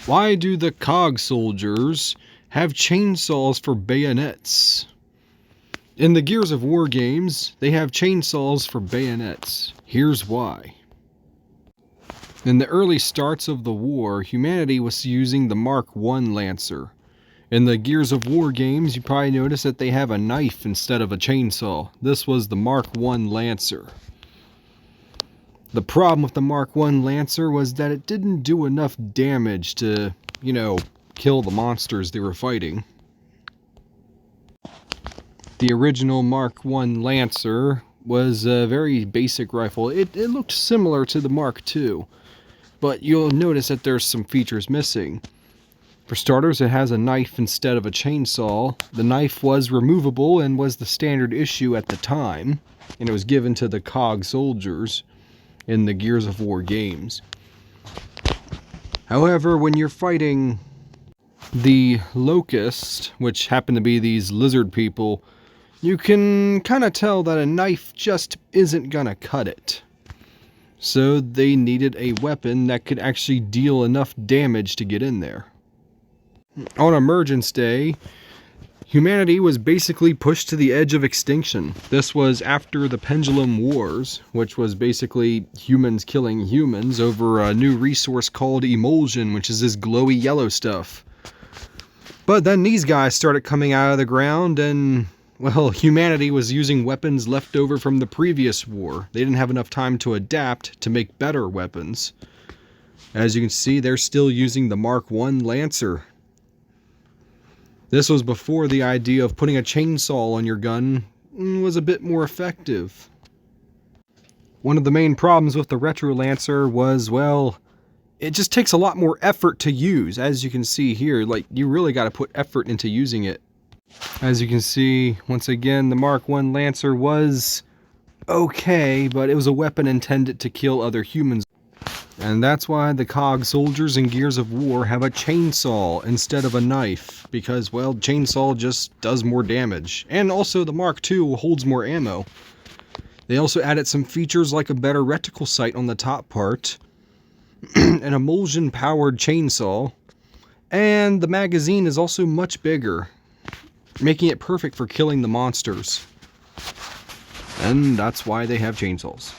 Why do the Cog soldiers have chainsaws for bayonets? In the Gears of War games, they have chainsaws for bayonets. Here's why. In the early starts of the war, humanity was using the Mark I Lancer. In the Gears of War games, you probably notice that they have a knife instead of a chainsaw. This was the Mark I Lancer. The problem with the Mark I Lancer was that it didn't do enough damage to, kill the monsters they were fighting. The original Mark I Lancer was a very basic rifle. It looked similar to the Mark II, but you'll notice that there's some features missing. For starters, it has a knife instead of a chainsaw. The knife was removable and was the standard issue at the time, and it was given to the Cog soldiers in the Gears of War games. However, when you're fighting the Locust, which happen to be these lizard people, you can kind of tell that a knife just isn't gonna cut it. So they needed a weapon that could actually deal enough damage to get in there. On Emergence Day, humanity was basically pushed to the edge of extinction. This was after the Pendulum Wars, which was basically humans killing humans over a new resource called emulsion, which is this glowy yellow stuff. But then these guys started coming out of the ground and, well, humanity was using weapons left over from the previous war. They didn't have enough time to adapt to make better weapons. As you can see, they're still using the Mark I Lancer. This was before the idea of putting a chainsaw on your gun was a bit more effective. One of the main problems with the Retro Lancer was, well, it just takes a lot more effort to use. As you can see here, you really got to put effort into using it. As you can see, once again, the Mark I Lancer was okay, but it was a weapon intended to kill other humans. And that's why the Cog soldiers in Gears of War have a chainsaw instead of a knife, because, well, chainsaw just does more damage. And also the Mark II holds more ammo. They also added some features like a better reticle sight on the top part, an emulsion powered chainsaw, and the magazine is also much bigger, making it perfect for killing the monsters. And that's why they have chainsaws.